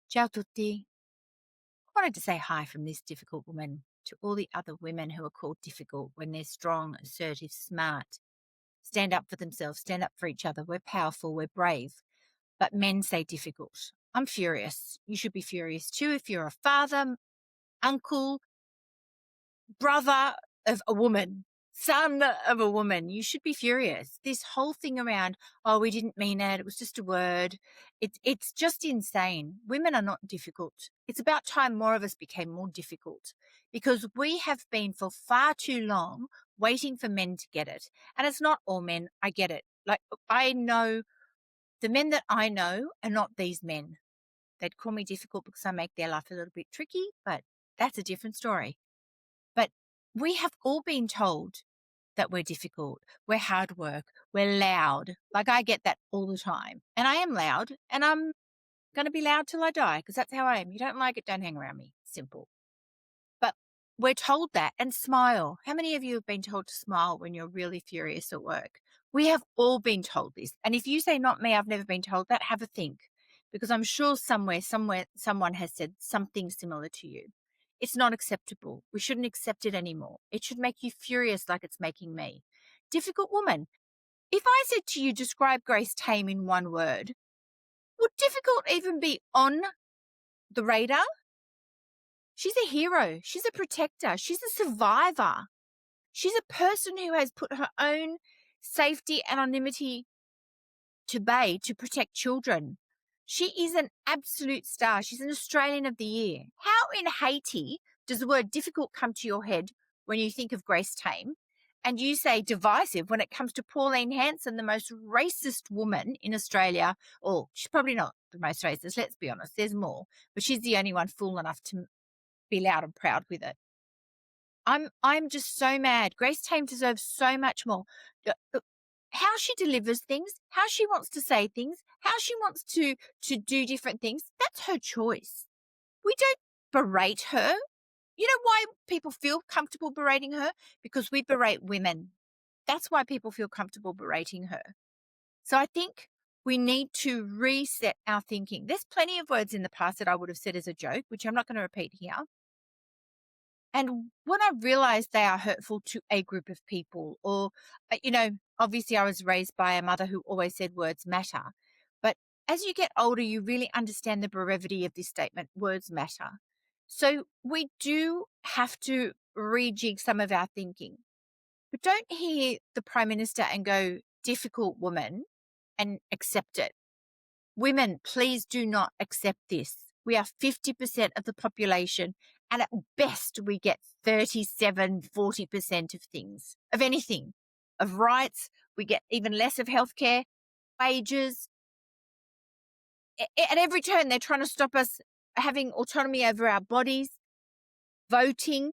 Ciao tutti. I wanted to say hi from this difficult woman to all the other women who are called difficult when they're strong, assertive, smart, stand up for themselves, stand up for each other. We're powerful, we're brave. But men say difficult. I'm furious. You should be furious too if you're a father, uncle, brother of a woman, son of a woman. You should be furious. This whole thing around, oh, we didn't mean it. It was just a word. It's just insane. Women are not difficult. It's about time more of us became more difficult because we have been for far too long waiting for men to get it. And it's not all men. I get it. Like I know the men that I know are not these men. They'd call me difficult because I make their life a little bit tricky, but that's a different story. But we have all been told that we're difficult, we're hard work, we're loud. Like I get that all the time. And I am loud and I'm going to be loud till I die because that's how I am. You don't like it, don't hang around me. Simple. But we're told that and smile. How many of you have been told to smile when you're really furious at work? We have all been told this. And if you say not me, I've never been told that, have a think. Because I'm sure somewhere, someone has said something similar to you. It's not acceptable. We shouldn't accept it anymore. It should make you furious like it's making me. Difficult woman. If I said to you, describe Grace Tame in one word, would difficult even be on the radar? She's a hero. She's a protector. She's a survivor. She's a person who has put her own safety and anonymity to bay to protect children. She is an absolute star. She's an Australian of the Year. How in Haiti does the word difficult come to your head when you think of Grace Tame? And you say divisive when it comes to Pauline Hanson, the most racist woman in Australia. Or she's probably not the most racist, let's be honest. There's more. But she's the only one fool enough to be loud and proud with it. I'm just so mad. Grace Tame deserves so much more. How she delivers things, how she wants to say things, how she wants to do different things, that's her choice. We don't berate her. You know why people feel comfortable berating her? Because we berate women. That's why people feel comfortable berating her. So I think we need to reset our thinking. There's plenty of words in the past that I would have said as a joke, which I'm not going to repeat here. And when I realized they are hurtful to a group of people, or, obviously I was raised by a mother who always said words matter. But as you get older, you really understand the brevity of this statement, words matter. So we do have to rejig some of our thinking. But don't hear the Prime Minister and go, difficult woman, and accept it. Women, please do not accept this. We are 50% of the population, and at best we get 37, 40% of things, of anything, of rights. We get even less of healthcare, wages. At every turn, they're trying to stop us having autonomy over our bodies, voting.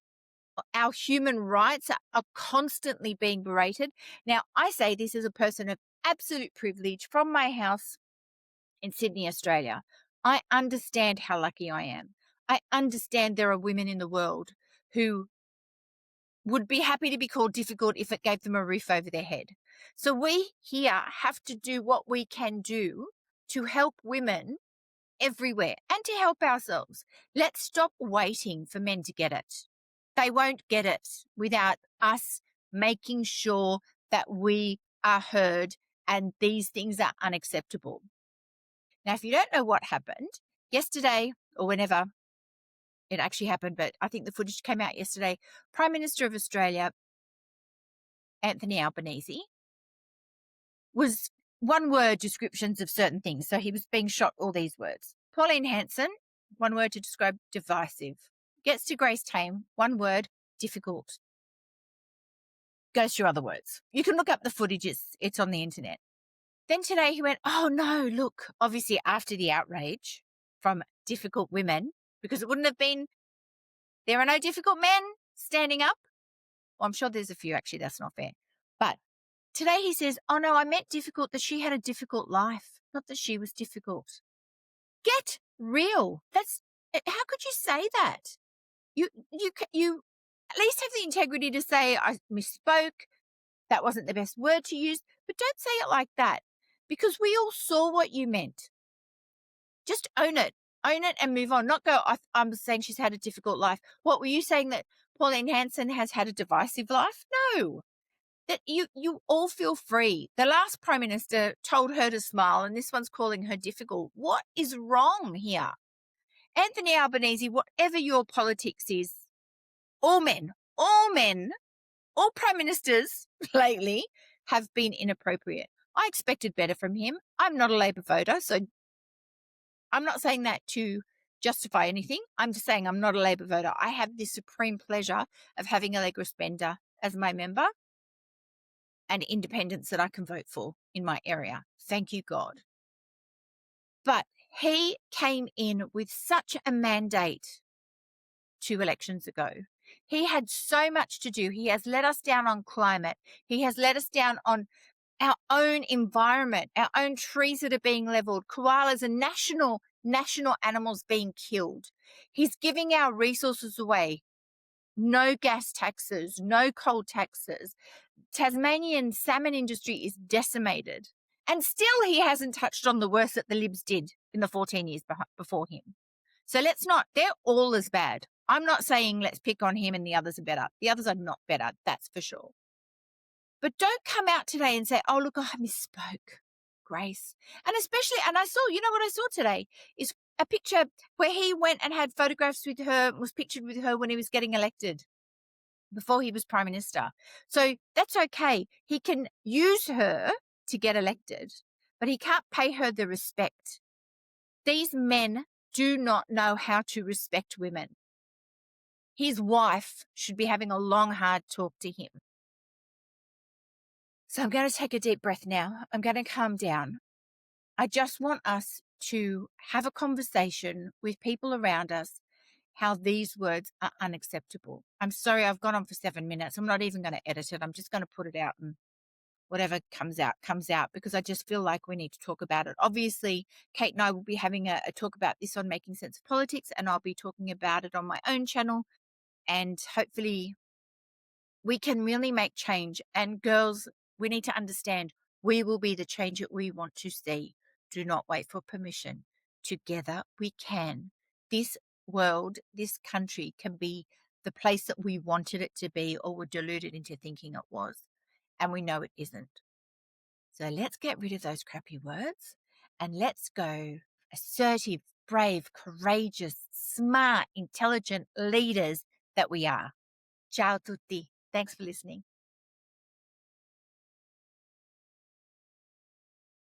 Our human rights are constantly being berated. Now, I say this as a person of absolute privilege from my house in Sydney, Australia. I understand how lucky I am. I understand there are women in the world who would be happy to be called difficult if it gave them a roof over their head. So we here have to do what we can do to help women everywhere and to help ourselves. Let's stop waiting for men to get it. They won't get it without us making sure that we are heard and these things are unacceptable. Now, if you don't know what happened, yesterday or whenever it actually happened, but I think the footage came out yesterday, Prime Minister of Australia, Anthony Albanese, was one-word descriptions of certain things. So he was being shot all these words. Pauline Hanson, one word to describe divisive. Gets to Grace Tame, one word, difficult. Goes through other words. You can look up the footage, it's on the internet. Then today he went, oh no, look, obviously after the outrage from difficult women, because it wouldn't have been, there are no difficult men standing up. Well, I'm sure there's a few, actually, that's not fair. But today he says, oh no, I meant difficult, that she had a difficult life, not that she was difficult. Get real. How could you say that? You at least have the integrity to say, I misspoke, that wasn't the best word to use, but don't say it like that because we all saw what you meant. Just own it. Own it and move on. Not go, I'm saying she's had a difficult life. What were you saying, that Pauline Hanson has had a divisive life? No. That you all feel free. The last Prime Minister told her to smile, and this one's calling her difficult. What is wrong here? Anthony Albanese, whatever your politics is, all men, all Prime Ministers lately have been inappropriate. I expected better from him. I'm not a Labor voter, so I'm not saying that to justify anything. I'm just saying I'm not a Labor voter. I have the supreme pleasure of having Allegra Spender as my member and independents that I can vote for in my area. Thank you, God. But he came in with such a mandate 2 elections ago. He had so much to do. He has let us down on climate. He has let us down on our own environment, our own trees that are being leveled, koalas and national animals being killed. He's giving our resources away. No gas taxes, no coal taxes. Tasmanian salmon industry is decimated. And still he hasn't touched on the worst that the Libs did in the 14 years before him. So they're all as bad. I'm not saying let's pick on him and the others are better. The others are not better, that's for sure. But don't come out today and say, oh, look, I misspoke, Grace. And especially, and I saw, what I saw today is a picture where he went and had photographs with her, was pictured with her when he was getting elected, before he was Prime Minister. So that's okay. He can use her to get elected, but he can't pay her the respect. These men do not know how to respect women. His wife should be having a long, hard talk to him. So I'm going to take a deep breath now. I'm going to calm down. I just want us to have a conversation with people around us how these words are unacceptable. I'm sorry, I've gone on for 7 minutes. I'm not even going to edit it. I'm just going to put it out, and whatever comes out, because I just feel like we need to talk about it. Obviously, Kate and I will be having a talk about this on Making Sense of Politics, and I'll be talking about it on my own channel, and hopefully we can really make change. And girls, we need to understand we will be the change that we want to see. Do not wait for permission. Together we can. This world, this country can be the place that we wanted it to be, or were deluded into thinking it was. And we know it isn't. So let's get rid of those crappy words and let's go assertive, brave, courageous, smart, intelligent leaders that we are. Ciao tutti. Thanks for listening.